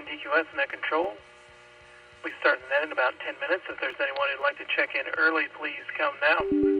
TQS Net Control. We start the net in about 10 minutes. If there's anyone who'd like to check in early, please come now.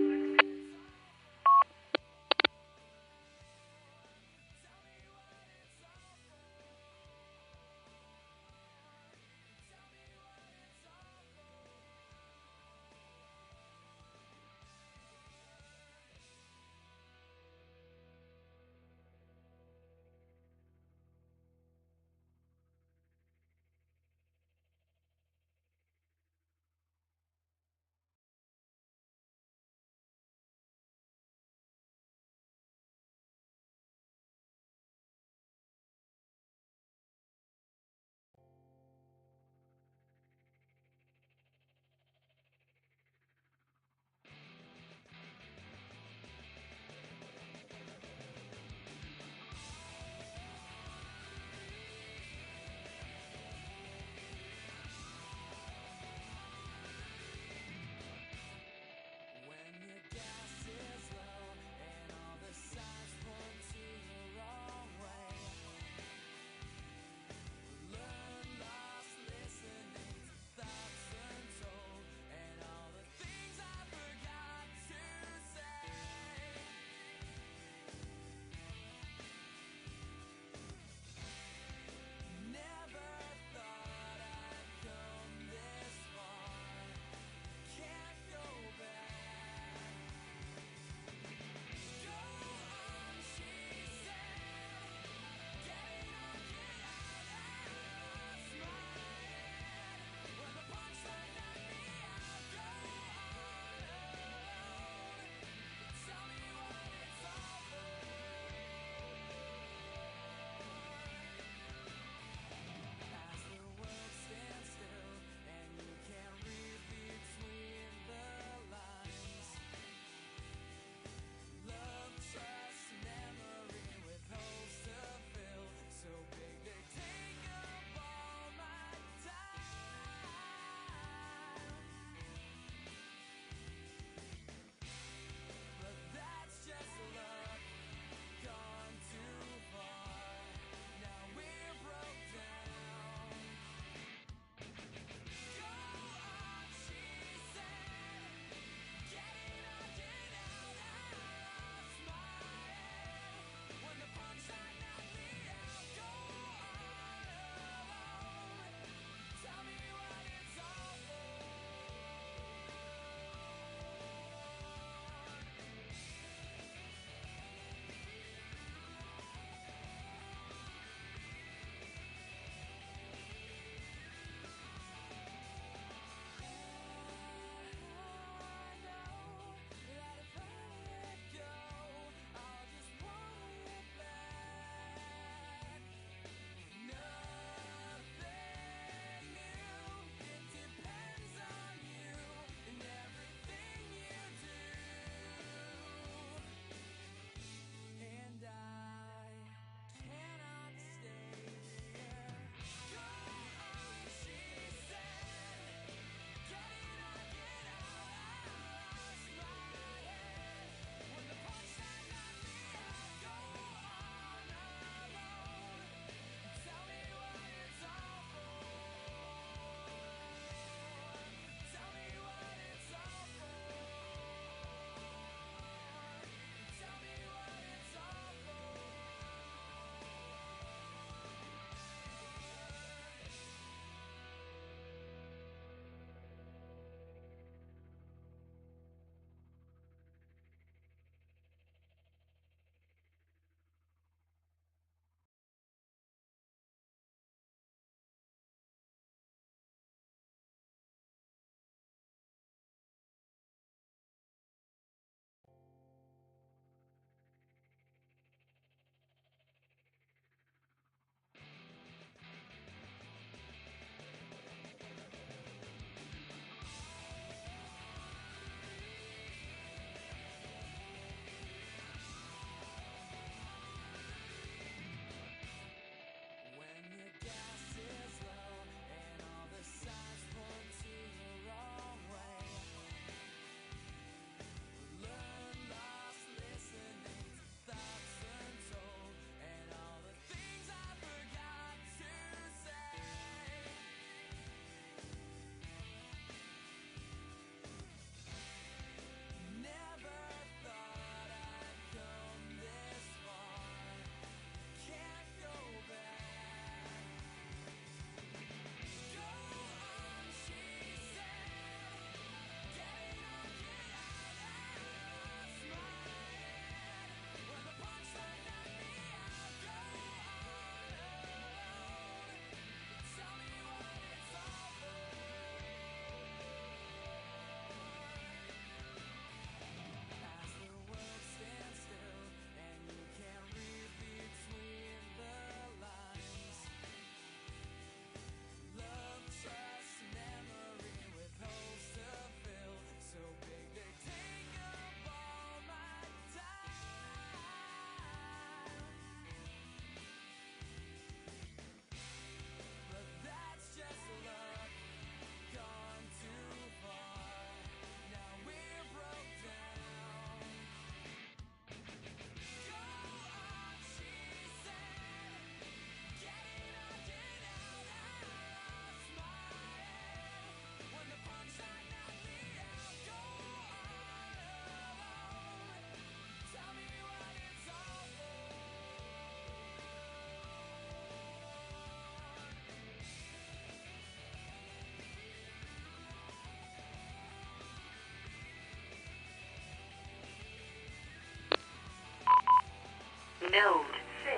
Node 6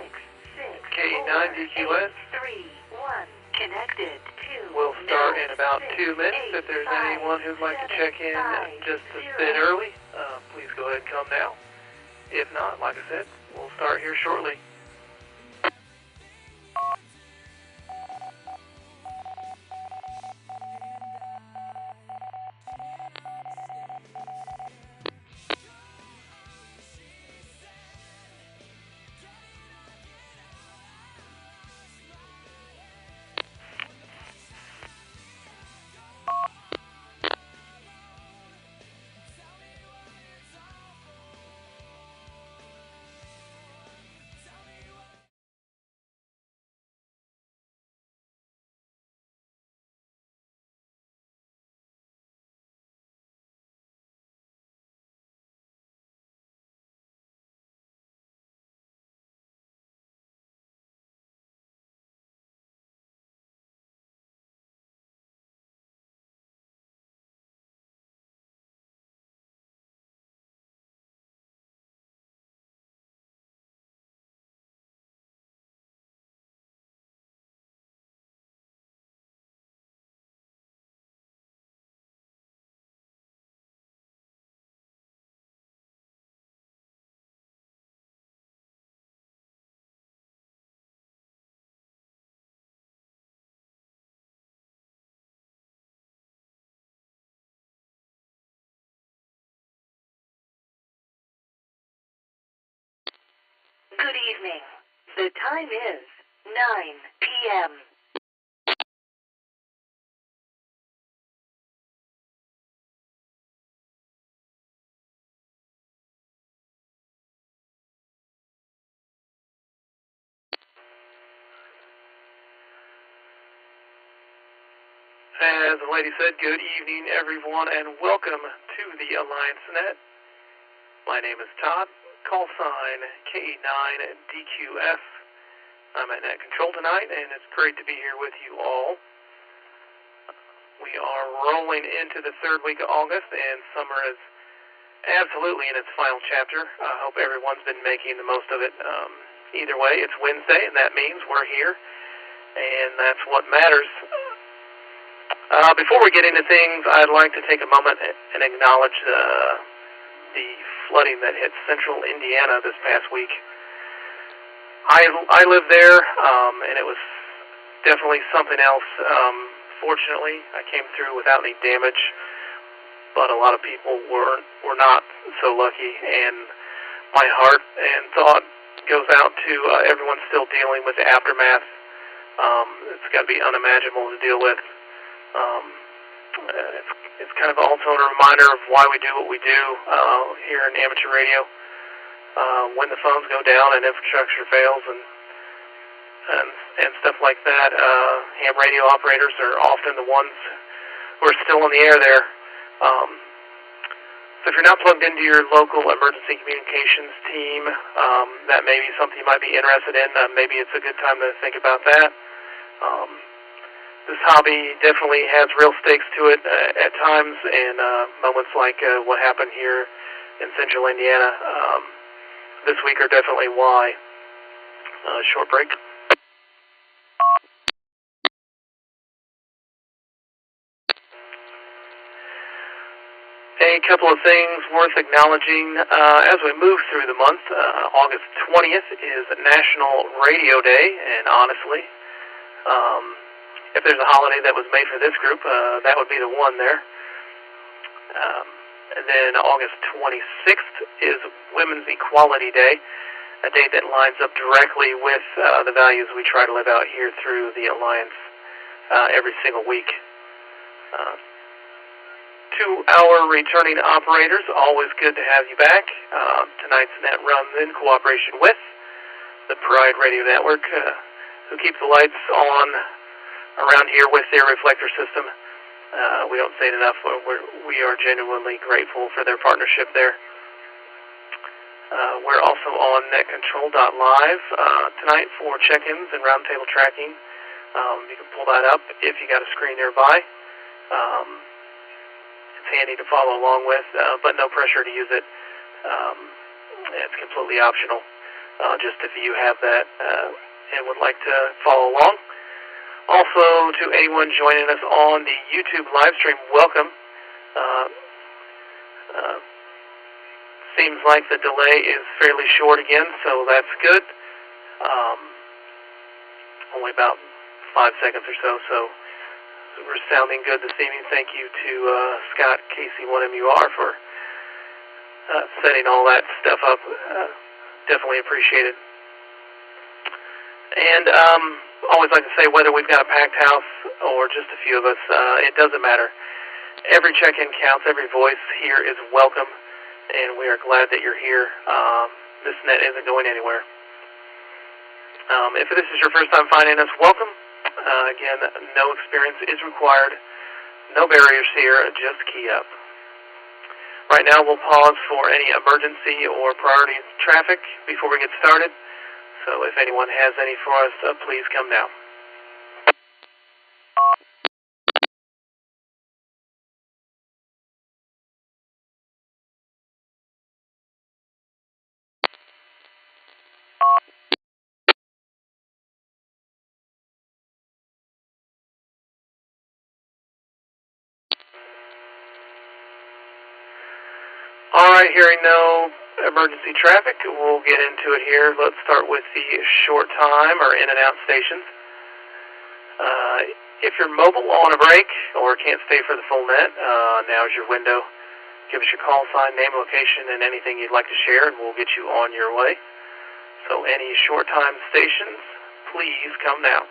K9 DQS. 3 1 connected to. We'll start in about 2 6, minutes. 8, If there's 5, anyone who'd like to 7, check in 5, just a 0. bit early, please go ahead and come now. If not, like I said, we'll start here shortly. Good evening. The time is 9 p.m. As the lady said, good evening, everyone, and welcome to the Alliance Net. My name is Todd, call sign K9DQS. I'm at Net Control tonight, and it's great to be here with you all. We are rolling into the third week of August, and summer is absolutely in its final chapter. I hope everyone's been making the most of it. Either way, it's Wednesday, and that means we're here, and that's what matters. Before we get into things, I'd like to take a moment and acknowledge the flooding that hit central Indiana this past week. I live there, and it was definitely something else. Fortunately, I came through without any damage, but a lot of people were not so lucky, and my heart and thought goes out to everyone still dealing with the aftermath. It's got to be unimaginable to deal with. It's kind of also a reminder of why we do what we do here in amateur radio. When the phones go down and infrastructure fails and stuff like that, ham radio operators are often the ones who are still in the air there. So if you're not plugged into your local emergency communications team, that may be something you might be interested in. Maybe it's a good time to think about that. This hobby definitely has real stakes to it at times, and moments like what happened here in central Indiana this week are definitely why. Short break. A couple of things worth acknowledging as we move through the month. August 20th is National Radio Day, and honestly, if there's a holiday that was made for this group, that would be the one there. And then August 26th is Women's Equality Day, a day that lines up directly with the values we try to live out here through the Alliance every single week. To our returning operators, always good to have you back. Tonight's net runs in cooperation with the Pride Radio Network, who keeps the lights on around here with their reflector system. We don't say it enough. We are genuinely grateful for their partnership there. We're also on netcontrol.live tonight for check-ins and roundtable tracking. You can pull that up if you got a screen nearby. It's handy to follow along with, but no pressure to use it. It's completely optional. just if you have that and would like to follow along. Also, to anyone joining us on the YouTube live stream, welcome. Seems like the delay is fairly short again, so that's good. Only about 5 seconds or so, so we're sounding good this evening. Thank you to Scott, KC1MUR, for setting all that stuff up. Definitely appreciate it. And always like to say, whether we've got a packed house or just a few of us, it doesn't matter. Every check-in counts. Every voice here is welcome, and we are glad that you're here. This net isn't going anywhere. If this is your first time finding us, welcome. Again, no experience is required. No barriers here, just key up. Right now we'll pause for any emergency or priority traffic before we get started. So if anyone has any for us, please come now. Alright, hearing no emergency traffic, we'll get into it here. Let's start with the short time or in and out stations. If you're mobile on a break or can't stay for the full net, now's your window. Give us your call sign, name, location, and anything you'd like to share, and we'll get you on your way. So any short time stations, please come now.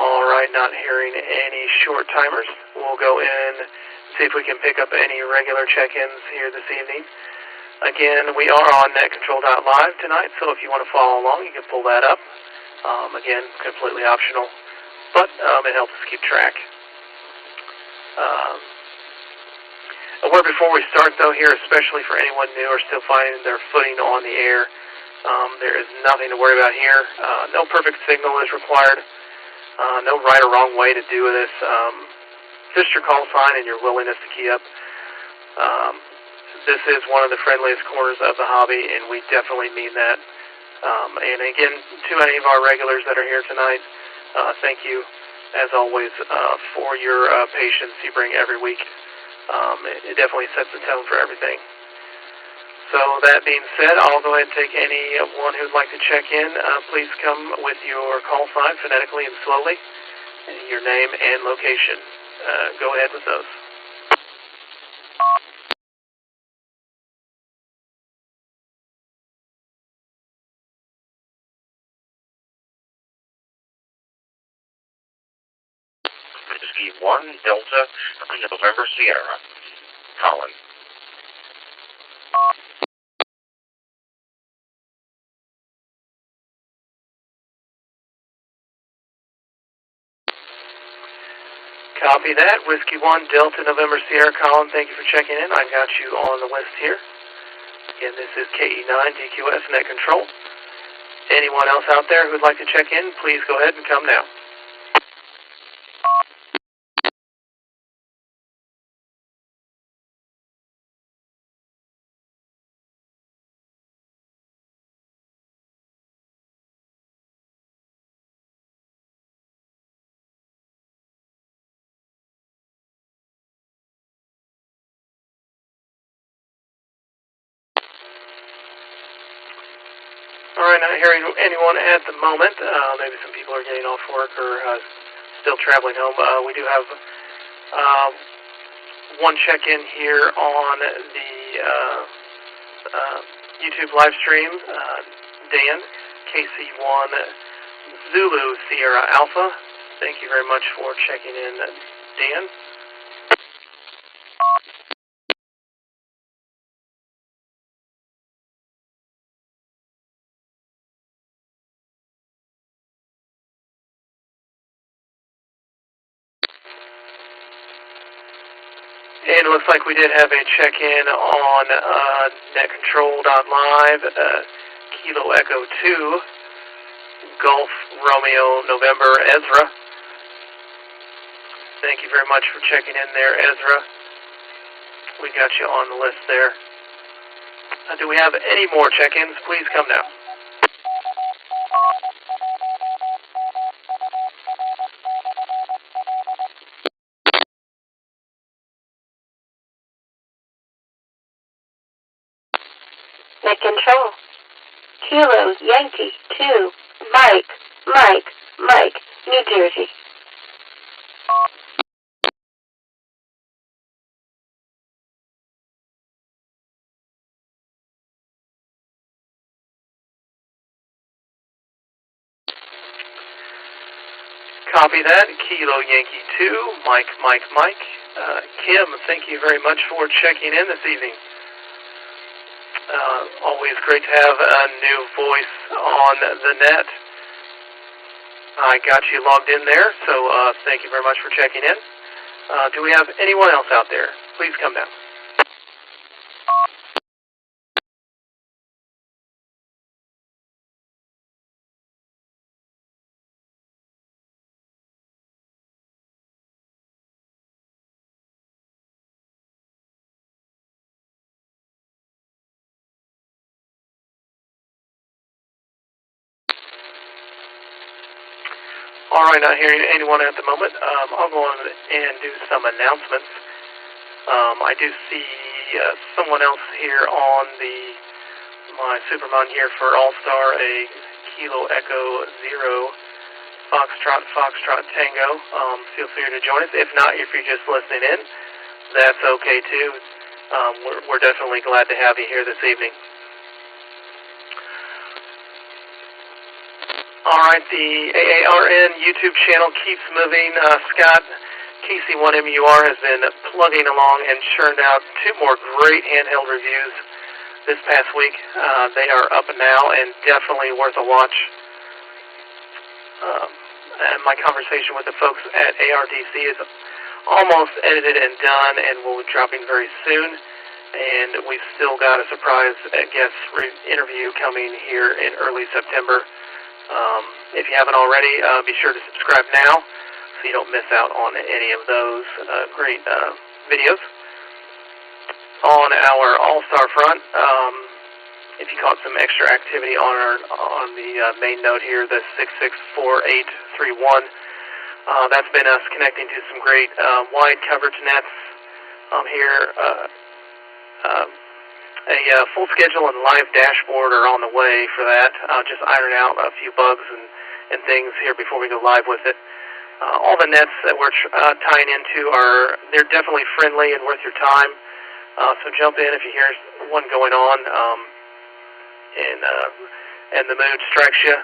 Alright, not hearing any short timers. We'll go in, see if we can pick up any regular check-ins here this evening. Again, we are on netcontrol.live tonight, so if you want to follow along, you can pull that up. Again, completely optional, but it helps us keep track. A word before we start, though, here, especially for anyone new or still finding their footing on the air, there is nothing to worry about here. No perfect signal is required. No right or wrong way to do this. Just your call sign and your willingness to key up. This is one of the friendliest corners of the hobby, and we definitely mean that. And again, to any of our regulars that are here tonight, thank you, as always, for your patience you bring every week. It definitely sets the tone for everything. So that being said, I'll go ahead and take anyone who'd like to check in. Please come with your call sign phonetically and slowly, your name and location. Go ahead with those. Whiskey 1 Delta November Sierra. Colin. Copy that. Whiskey 1 Delta November Sierra. Colin, thank you for checking in. I got you on the list here. Again, this is KE9 DQS Net Control. Anyone else out there who'd like to check in, please go ahead and come now. Alright, not hearing anyone at the moment. Maybe some people are getting off work or still traveling home. We do have one check-in here on the YouTube live stream. Dan, KC1 Zulu Sierra Alpha. Thank you very much for checking in, Dan. And it looks like we did have a check-in on netcontrol.live, Kilo Echo 2, Golf Romeo November Ezra. Thank you very much for checking in there, Ezra. We got you on the list there. Do we have any more check-ins? Please come now. Net Control. Kilo Yankee 2, Mike, New Jersey. Copy that. Kilo Yankee 2, Mike. Kim, thank you very much for checking in this evening. Always great to have a new voice on the net. I got you logged in there, so thank you very much for checking in. Do we have anyone else out there? Please come down. All right, not hearing anyone at the moment. I'll go on and do some announcements. I do see someone else here on my Superman here for All-Star, a Kilo Echo 0, Foxtrot Tango. Feel free to join us. If not, if you're just listening in, that's okay too. We're definitely glad to have you here this evening. All right, the AARN YouTube channel keeps moving. Scott, KC1MUR has been plugging along and churned out 2 more great handheld reviews this past week. They are up now and definitely worth a watch. And my conversation with the folks at ARDC is almost edited and done and will be dropping very soon. And we've still got a surprise guest interview coming here in early September. If you haven't already, be sure to subscribe now so you don't miss out on any of those great videos. On our All-Star front, if you caught some extra activity on the main node here, the 664831, that's been us connecting to some great wide coverage nets here. A full schedule and live dashboard are on the way for that. Just iron out a few bugs and things here before we go live with it. All the nets that we're tying into they're definitely friendly and worth your time. So jump in if you hear one going on and the mood strikes you.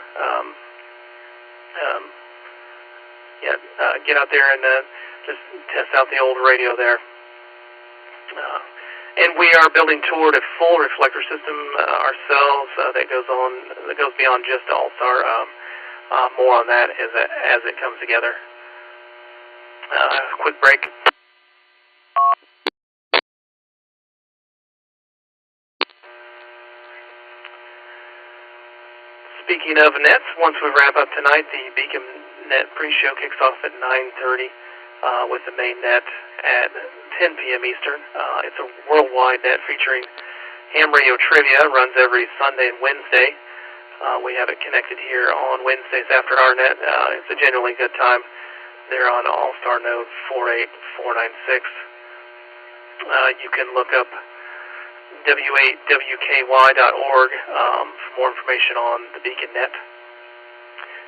Get out there and just test out the old radio there. And we are building toward a full reflector system ourselves that goes beyond just All-Star. More on that as it comes together. Quick break. Speaking of nets, once we wrap up tonight, the Beacon Net pre-show kicks off at 9:30 with the main net at 10 p.m. Eastern. It's a worldwide net featuring ham radio trivia. Runs every Sunday and Wednesday. We have it connected here on Wednesdays after our net. It's a genuinely good time. They're on All-Star node 48496. You can look up w8wky.org for more information on the Beacon Net.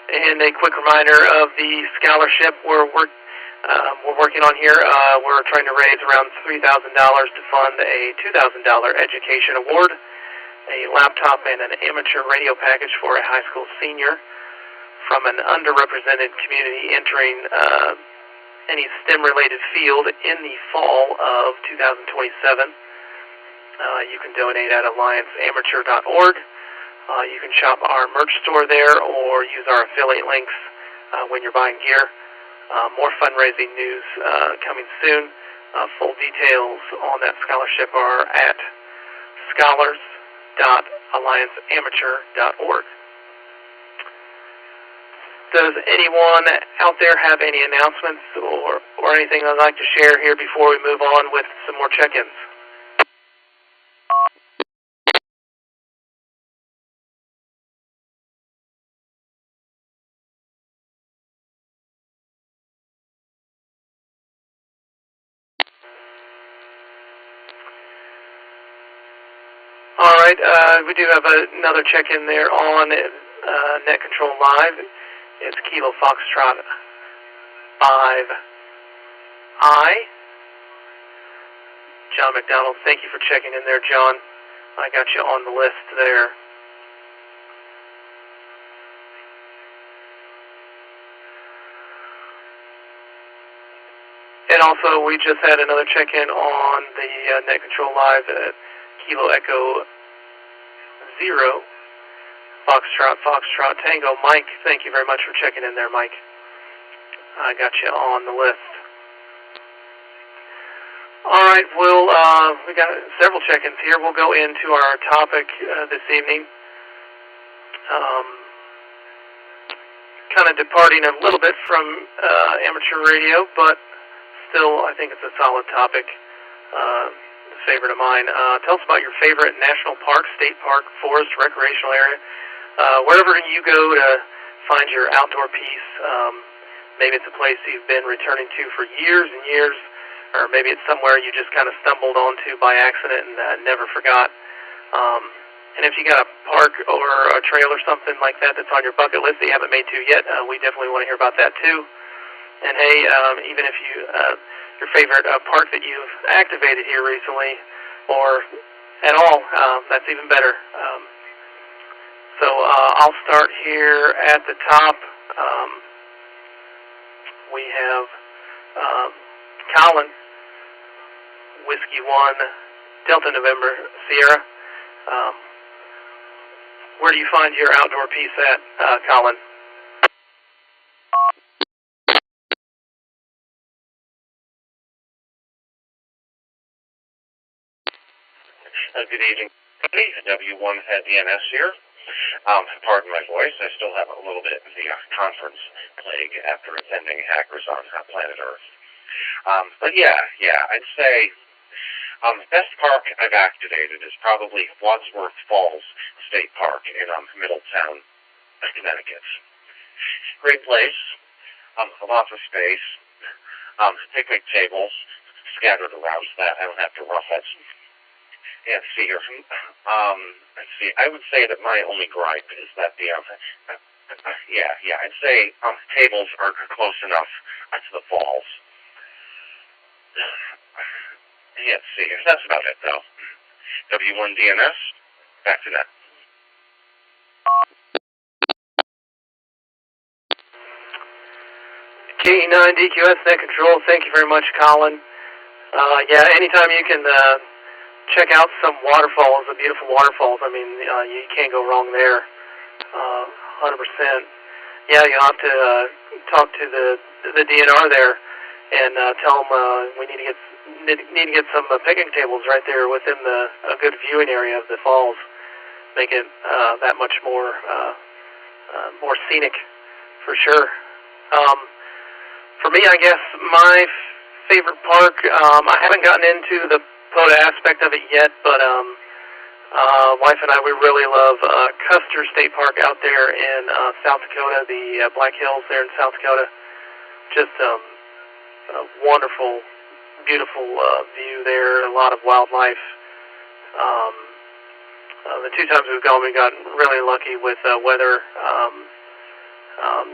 And a quick reminder of the scholarship we're working on here. We're trying to raise around $3,000 to fund a $2,000 education award, a laptop, and an amateur radio package for a high school senior from an underrepresented community entering any STEM-related field in the fall of 2027. You can donate at allianceamateur.org. You can shop our merch store there or use our affiliate links when you're buying gear. More fundraising news coming soon. Full details on that scholarship are at scholars.allianceamateur.org. Does anyone out there have any announcements or anything they'd like to share here before we move on with some more check-ins? All right, we do have another check-in there on Net Control Live. It's Kilo Foxtrot 5I. John McDonald, thank you for checking in there, John. I got you on the list there. And also, we just had another check-in on the Net Control Live at Kilo Echo 0, Foxtrot Tango. Mike, thank you very much for checking in there, Mike. I got you on the list. All right, we got several check-ins here. We'll go into our topic this evening. Kind of departing a little bit from amateur radio, but still, I think it's a solid topic. Favorite of mine. Tell us about your favorite national park, state park, forest, recreational area. Wherever you go to find your outdoor peace. Maybe it's a place you've been returning to for years and years, or maybe it's somewhere you just kind of stumbled onto by accident and never forgot. And if you got a park or a trail or something like that that's on your bucket list that you haven't made to yet, we definitely want to hear about that too. And hey, even if your favorite park that you've activated here recently, or at all, that's even better. So I'll start here at the top. We have Colin, Whiskey 1, Delta November, Sierra. Where do you find your outdoor peace at, Colin? Good evening. W1 at DNS here. Pardon my voice. I still have a little bit of the conference plague after attending Hackers on Planet Earth. But yeah, I'd say the best park I've activated is probably Wadsworth Falls State Park in Middletown, Connecticut. Great place. A lot of space. Picnic tables scattered around so that I don't have to rough it. Yeah, let's see here. Let's see. I would say that my only gripe is that the I'd say tables are close enough to the falls. Yeah, let's see. That's about it, though. W1 DNS. Back to that. KE9 DQS Net Control. Thank you very much, Colin. Yeah, anytime you can check out some waterfalls, the beautiful waterfalls. I mean, you can't go wrong there. 100%. Yeah, you'll have to talk to the DNR there and tell them we need to get some picnic tables right there within a good viewing area of the falls. Make it that much more scenic, for sure. For me, I guess my favorite park. I haven't gotten into the POTA aspect of it yet, but wife and I, we really love Custer State Park out there in South Dakota, the Black Hills there in South Dakota. Just a wonderful, beautiful view there, a lot of wildlife. The two times we've gone, we got really lucky with weather.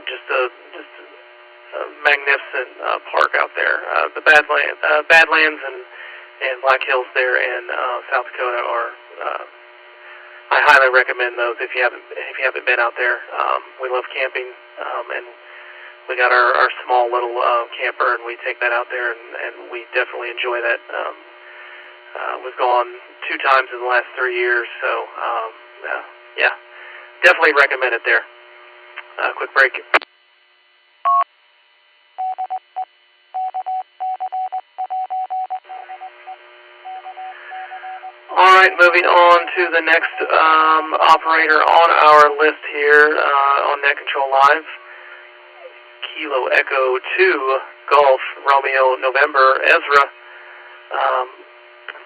Just a magnificent park out there. The Badlands and Black Hills there in South Dakota are. I highly recommend those if you haven't been out there. We love camping, and we got our small little camper, and we take that out there, and we definitely enjoy that. We've gone 2 times in the last 3 years, so yeah, definitely recommend it there. Quick break. All right, moving on to the next operator on our list here on Net Control Live. Kilo Echo 2, Golf, Romeo, November, Ezra.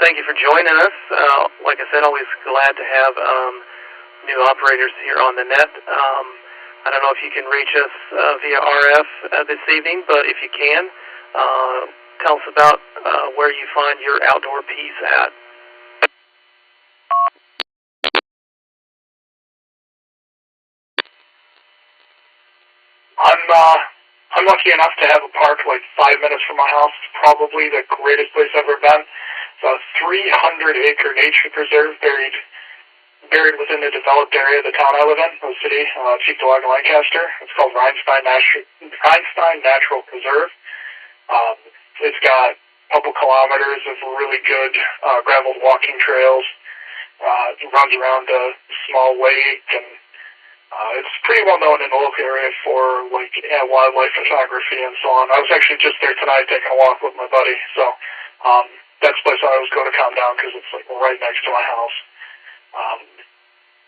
Thank you for joining us. Like I said, always glad to have new operators here on the net. I don't know if you can reach us via RF this evening, but if you can, tell us about where you find your outdoor peace at. I'm lucky enough to have a park like 5 minutes from my house. It's probably the greatest place I've ever been. It's a 300-acre nature preserve buried within the developed area of the town I live in, the city, Cheektowaga, Lancaster. It's called Rhinestein Natural Preserve. It's got a couple kilometers of really good graveled walking trails. It runs around a small lake, and it's pretty well known in the local area for like wildlife photography and so on. I was actually just there tonight taking a walk with my buddy, so that's the place I always go to calm down because it's like right next to my house.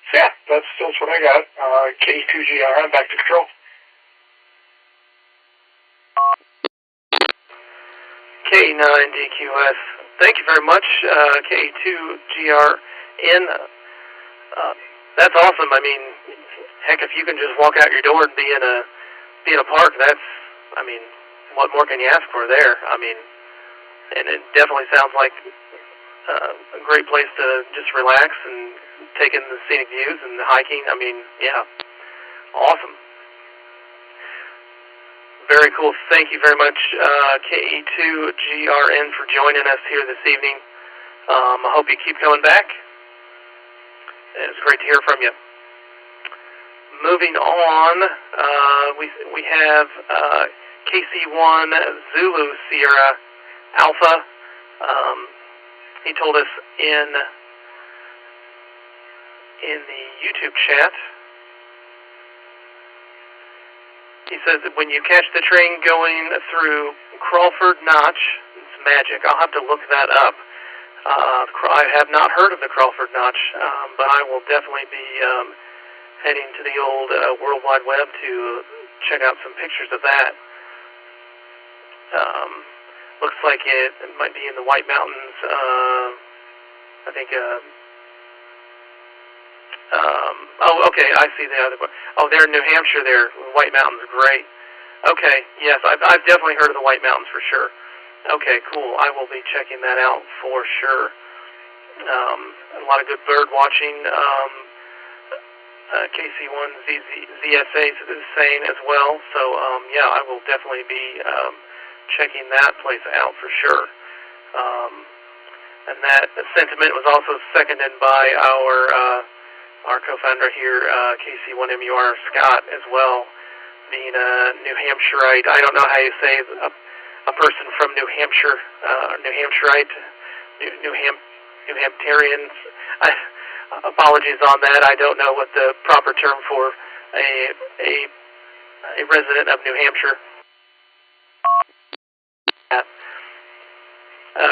So yeah, that's what I got. K2GRN, back to control. K9DQS. Thank you very much, K2GRN. That's awesome. I mean, heck, if you can just walk out your door and be in a park, that's, I mean, what more can you ask for there? I mean, and it definitely sounds like a great place to just relax and take in the scenic views and the hiking. I mean, yeah, awesome. Very cool. Thank you very much, KE2GRN, for joining us here this evening. I hope you keep coming back. It's great to hear from you. Moving on, we have KC1 Zulu Sierra Alpha. He told us in the YouTube chat. He says that when you catch the train going through Crawford Notch, it's magic. I'll have to look that up. I have not heard of the Crawford Notch, but I will definitely be heading to the old World Wide Web to check out some pictures of that. Looks like it might be in the White Mountains. I think. Oh, okay. I see the other one. Oh, they're in New Hampshire. There, White Mountains. Great. Okay. Yes, I've definitely heard of the White Mountains for sure. Okay, cool. I will be checking that out for sure. A lot of good bird watching. KC1 ZSA is saying as well. So, yeah, I will definitely be checking that place out for sure. And that sentiment was also seconded by our co-founder here, KC1MUR Scott, as well, being a New Hampshireite. I don't know how you say a person from New Hampshire, New Hampshireite, New Hamptarian. Apologies on that. I don't know what the proper term for a resident of New Hampshire.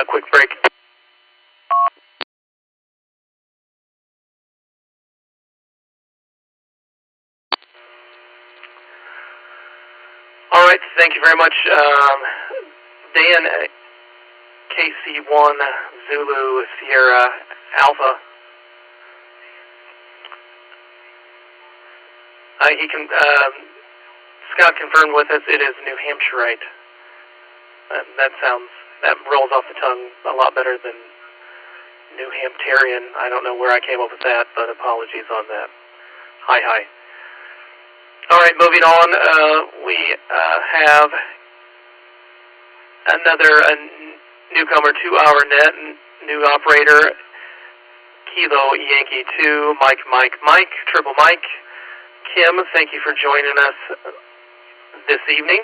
Quick break. All right, thank you very much, Dan, KC1 Zulu Sierra Alpha. Scott confirmed with us it is New Hampshireite. That rolls off the tongue a lot better than New Hamptarian. I don't know where I came up with that, but apologies on that. Hi. All right, moving on. We have another newcomer to our net, new operator, Kilo Yankee 2, Mike, Triple Mike. Kim, thank you for joining us this evening.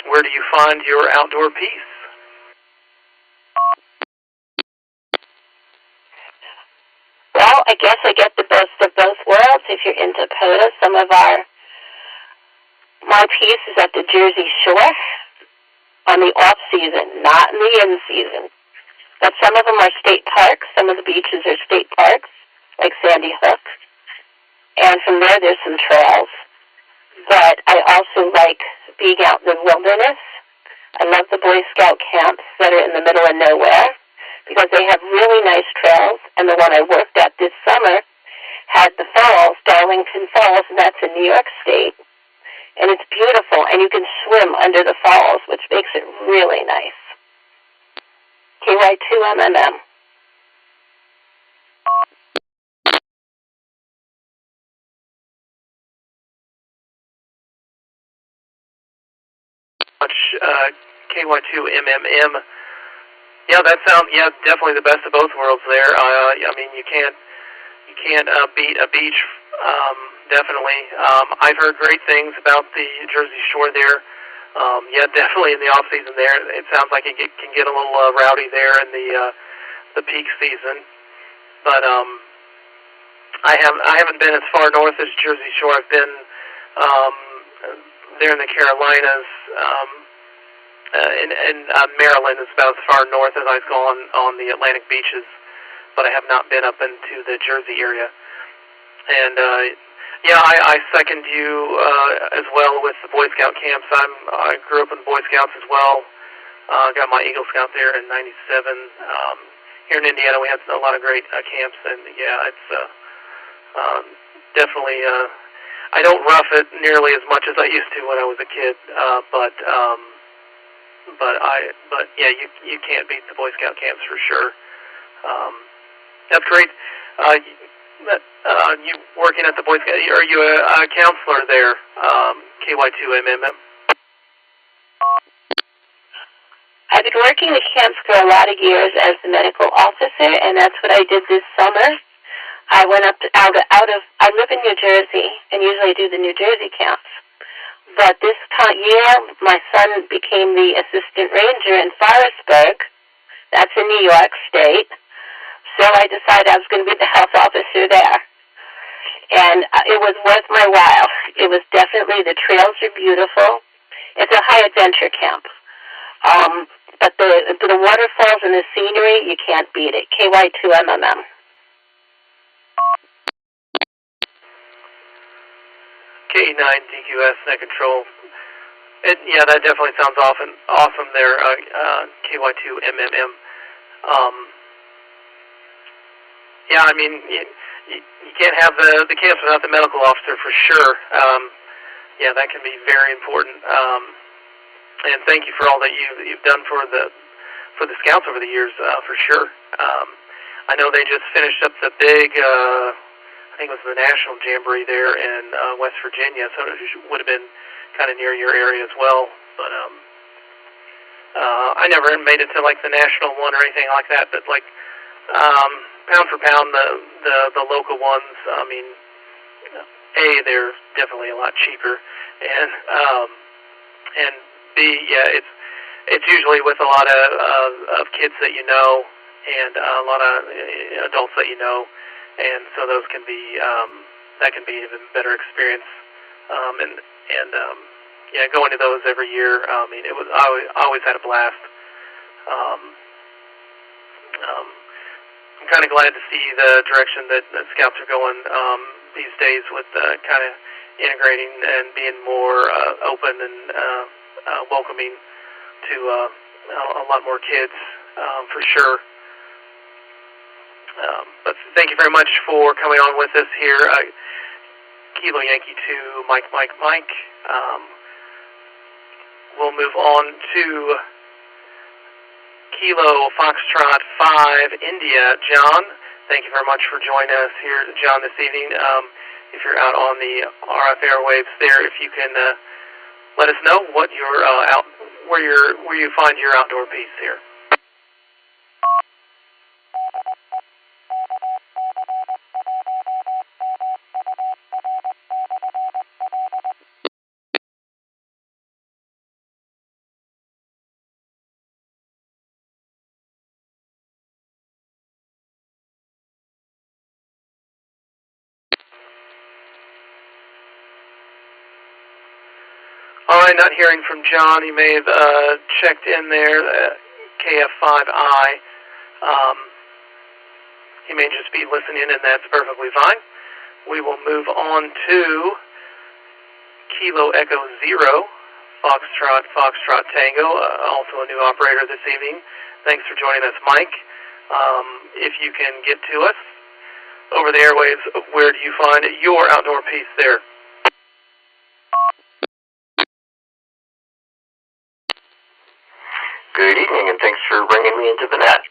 Where do you find your outdoor peace? Well, I guess I get the best of both worlds. If you're into POTA, my piece is at the Jersey Shore on the off season, not in the in season. But some of them are state parks. Some of the beaches are state parks, like Sandy Hook. And from there, there's some trails. But I also like being out in the wilderness. I love the Boy Scout camps that are in the middle of nowhere because they have really nice trails. And the one I worked at this summer had the falls, Darlington Falls, and that's in New York State. And it's beautiful, and you can swim under the falls, which makes it really nice. KY2MMM. KY2MMM. Yeah, that sounds definitely the best of both worlds there. I mean, you can't beat a beach. Definitely. I've heard great things about the Jersey Shore there. Definitely in the off season there. It sounds like it can get a little rowdy there in the peak season. But I haven't been as far north as Jersey Shore. I've been there in the Carolinas. In Maryland is about as far north as I've gone on the Atlantic beaches, but I have not been up into the Jersey area. And I second you as well with the Boy Scout camps. I grew up in Boy Scouts as well. Got my Eagle Scout there in '97. Here in Indiana, we had a lot of great camps, and it's definitely. I don't rough it nearly as much as I used to when I was a kid, but you can't beat the Boy Scout camps for sure. That's great. You working at the Boy Scout? Are you a counselor there? KY2MMM. I've been working the camps for a lot of years as the medical officer, and that's what I did this summer. I went up to, out of. I live in New Jersey, and usually I do the New Jersey camps. But this year, my son became the assistant ranger in Forestburg. That's in New York State. So I decided I was going to be the health officer there. And it was worth my while. It was definitely, the trails are beautiful. It's a high adventure camp. But the waterfalls and the scenery, you can't beat it. KY2MMM. K9DQS net control. That definitely sounds awesome there. KY2MMM. I mean, you can't have the camps without the medical officer for sure. That can be very important. And thank you for all that you've done for the Scouts over the years, for sure. I know they just finished up the big, I think it was the National Jamboree there in West Virginia, so it would have been kind of near your area as well. But I never made it to like the national one or anything like that. But like pound for pound, the local ones, I mean, they're definitely a lot cheaper, and B, it's usually with a lot of kids that you know, and a lot of adults that you know, and so those can be that can be an even better experience. Going to those every year, I mean, I always had a blast. I'm kind of glad to see the direction that Scouts are going these days with kind of integrating and being more open and welcoming to a lot more kids, for sure. But thank you very much for coming on with us here. Kilo Yankee 2, Mike. We'll move on to Kilo Foxtrot 5, India. John, thank you very much for joining us here, John, this evening. If you're out on the RF airwaves there, if you can let us know what you're where you find your outdoor peace here. All right, not hearing from John. He may have checked in there, KF5I. He may just be listening, and that's perfectly fine. We will move on to Kilo Echo Zero, Foxtrot Tango, also a new operator this evening. Thanks for joining us, Mike. If you can get to us over the airwaves, where do you find your outdoor piece there? Good evening, and thanks for bringing me into the net.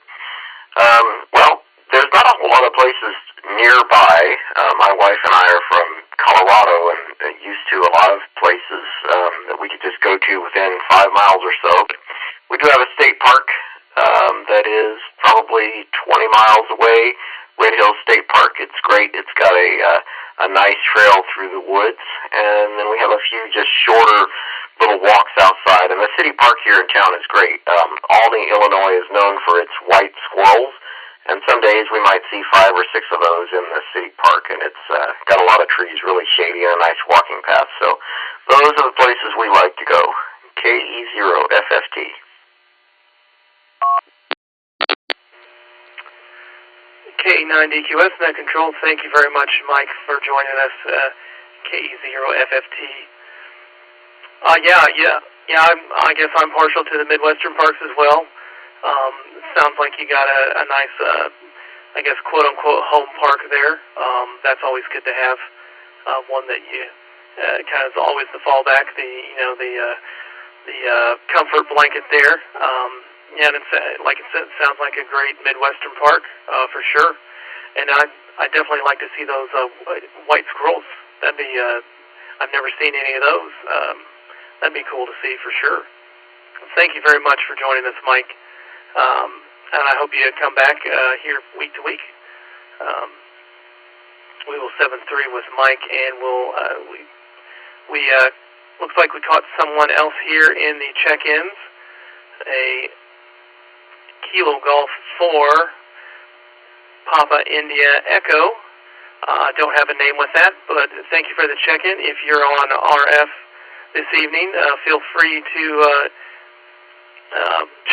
Well, there's not a whole lot of places nearby. My wife and I are from Colorado and used to a lot of places that we could just go to within 5 miles or so. We do have a state park that is probably 20 miles away, Red Hills State Park. It's great. It's got a nice trail through the woods, and then we have a few just shorter little walks outside. And the city park here in town is great. Albany, Illinois is known for its white squirrels, and some days we might see 5 or 6 of those in the city park, and it's got a lot of trees, really shady, and a nice walking path. So those are the places we like to go. KE0FFT. KE9DQS, Net Control. Thank you very much, Mike, for joining us. KE0FFT. I guess I'm partial to the Midwestern parks as well. Sounds like you got a nice, quote-unquote home park there. That's always good to have. One that you kind of is always the fallback, the comfort blanket there. And it's like it said, it sounds like a great Midwestern park for sure. And I definitely like to see those white squirrels. That'd be I've never seen any of those. That'd be cool to see for sure. Thank you very much for joining us, Mike. And I hope you come back here week to week. We will 7-3 with Mike, and we looks like we caught someone else here in the check-ins. A Kilo Golf 4 Papa India Echo. Don't have a name with that, but thank you for the check-in. If you're on RF this evening, feel free to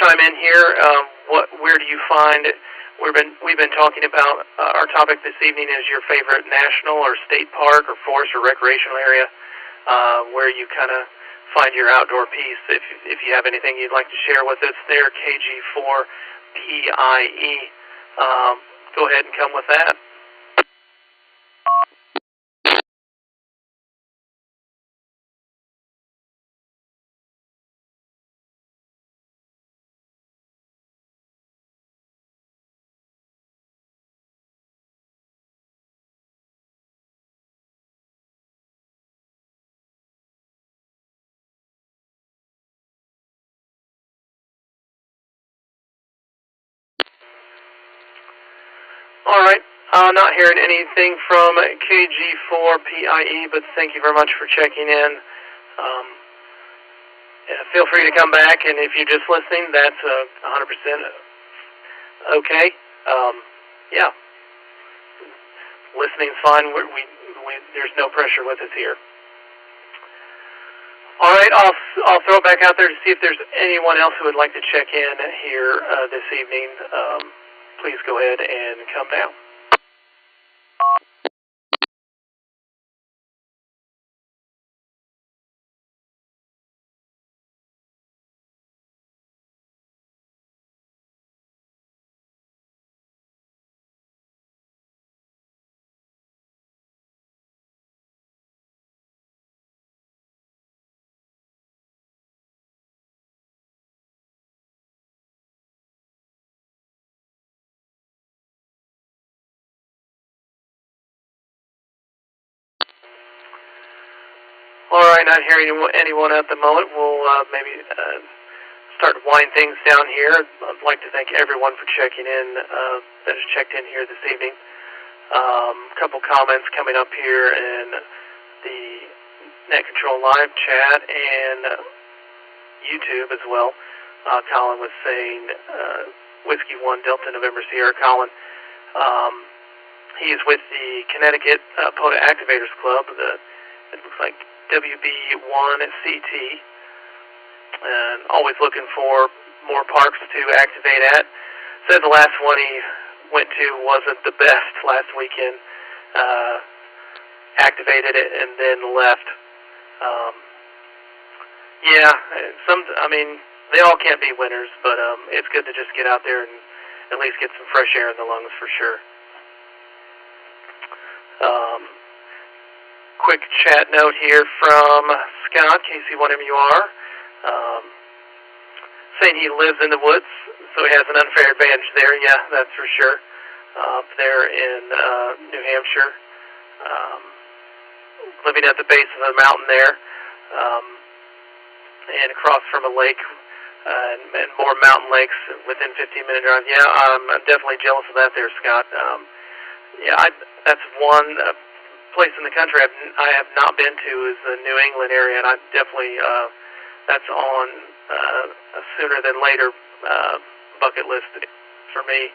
chime in here. Where do you find it? We've been talking about our topic this evening is your favorite national or state park or forest or recreational area where you kind of find your outdoor piece. If you have anything you'd like to share with us there, KG4PIE, go ahead and come with that. All right. Not hearing anything from KG4PIE, but thank you very much for checking in. Feel free to come back, and if you're just listening, that's 100% okay. Yeah. Listening's fine. There's no pressure with us here. All right, I'll throw it back out there to see if there's anyone else who would like to check in here this evening. Please go ahead and come down. All right, not hearing anyone at the moment. We'll maybe start to wind things down here. I'd like to thank everyone for checking in, that has checked in here this evening. A couple comments coming up here in the Net Control Live chat and YouTube as well. Colin was saying Whiskey 1 Delta November Sierra. Colin, he is with the Connecticut POTA Activators Club. It looks like WB1CT, and always looking for more parks to activate at. said the last one he went to wasn't the best last weekend. Activated it and then left. They all can't be winners, but it's good to just get out there and at least get some fresh air in the lungs for sure. Quick chat note here from Scott, KC1MUR, saying he lives in the woods, so he has an unfair advantage there. Yeah, that's for sure. Up there in New Hampshire, living at the base of the mountain there, and across from a lake, and more mountain lakes within 15-minute drive. Yeah, I'm definitely jealous of that there, Scott. That's one place in the country I have not been to is the New England area, and I definitely that's on a sooner than later bucket list for me.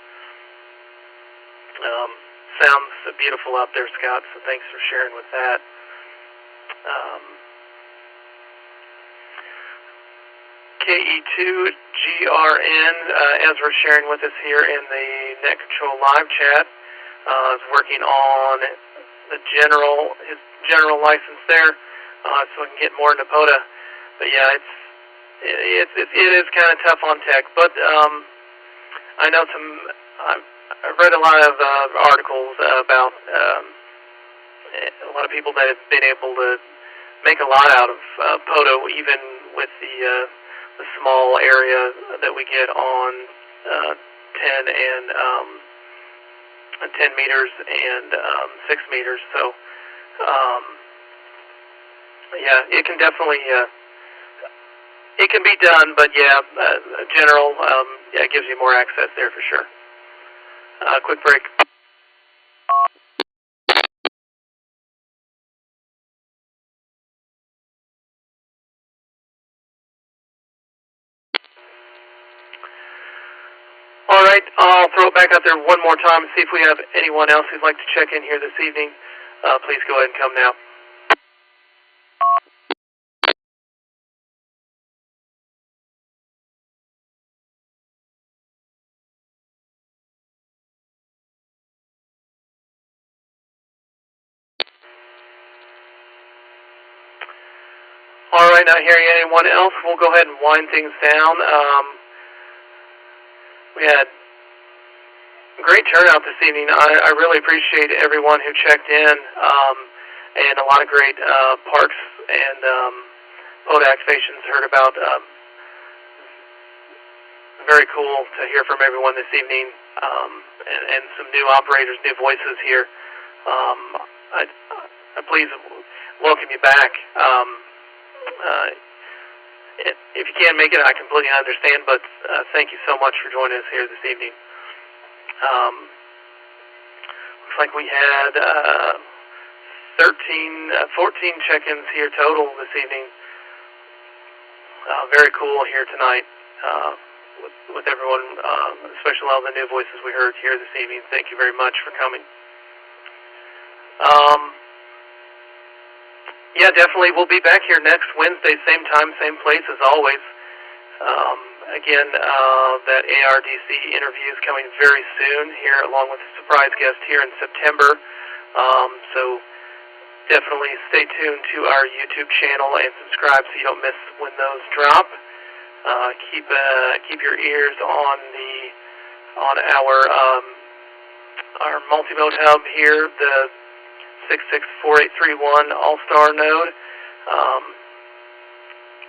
Sounds beautiful out there, Scott, so thanks for sharing with that. KE2GRN, as we're sharing with us here in the Net Control live chat, is working on his general license there, so we can get more into POTA. But yeah, it is kind of tough on tech. But I know I've read a lot of articles about a lot of people that have been able to make a lot out of POTA, even with the small area that we get on 10 meters and 6 meters. So it can definitely it can be done, but general it gives you more access there for sure. Quick break. All right, I'll throw it back out there one more time and see if we have anyone else who'd like to check in here this evening. Please go ahead and come now. All right, not hearing anyone else, we'll go ahead and wind things down. We had a great turnout this evening. I really appreciate everyone who checked in, and a lot of great parks and POTA activations heard about. Very cool to hear from everyone this evening, and some new operators, new voices here. I please welcome you back. If you can't make it, I completely understand, but thank you so much for joining us here this evening. Looks like we had 14 check-ins here total this evening. Very cool here tonight with everyone, especially all the new voices we heard here this evening. Thank you very much for coming. Yeah, definitely. We'll be back here next Wednesday, same time, same place as always. Again, that ARDC interview is coming very soon here, along with a surprise guest here in September. So definitely stay tuned to our YouTube channel and subscribe so you don't miss when those drop. Keep your ears on our multi-mode hub here, the 664831 All-Star node,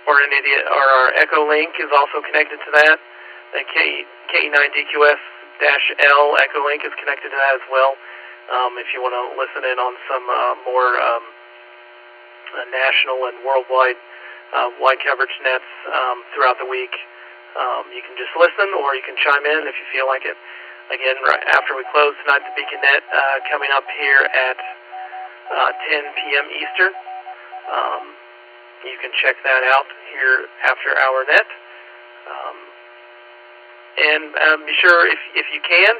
or our Echo Link is also connected to that. The KE9DQS-L Echo Link is connected to that as well. If you want to listen in on some more national and worldwide wide coverage nets throughout the week, you can just listen, or you can chime in if you feel like it. Again, right after we close tonight, the Beacon Net coming up here at 10 p.m. Eastern. You can check that out here after our net. And be sure, if you can,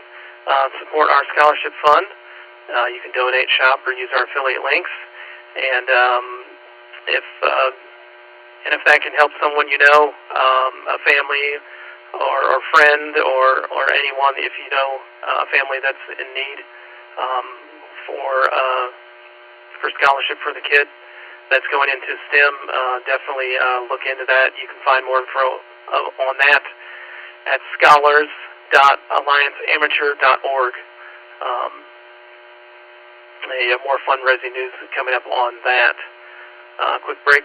support our scholarship fund. You can donate, shop, or use our affiliate links. And if that can help someone you know, a family, or friend or anyone, if you know a family that's in need for scholarship for the kid that's going into STEM, definitely look into that. You can find more info on that at scholars.allianceamateur.org. More fundraising news coming up on that. Quick break.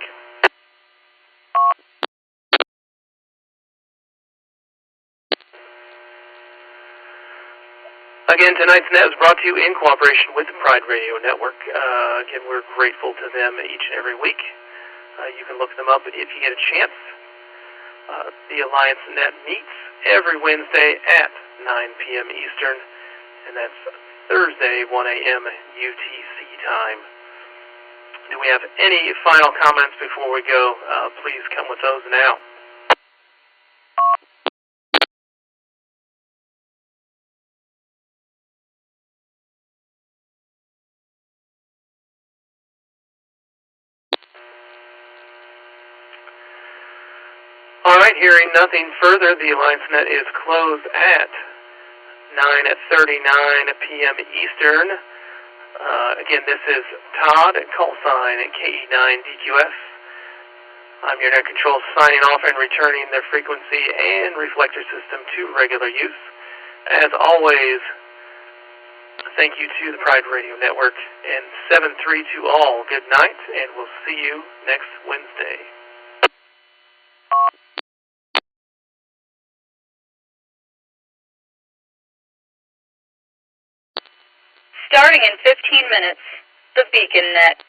Again, tonight's net was brought to you in cooperation with the Pride Radio Network. Again, we're grateful to them each and every week. You can look them up if you get a chance. The Alliance Net meets every Wednesday at 9 p.m. Eastern, and that's Thursday, 1 a.m. UTC time. Do we have any final comments before we go? Please come with those now. All right, hearing nothing further, the Alliance Net is closed at 9:39 p.m. Eastern. Again, this is Todd, call sign KE9DQS. I'm your net control signing off and returning the frequency and reflector system to regular use. As always, thank you to the Pride Radio Network, and 7-3 to all. Good night, and we'll see you next Wednesday. Starting in 15 minutes, the Beacon Net.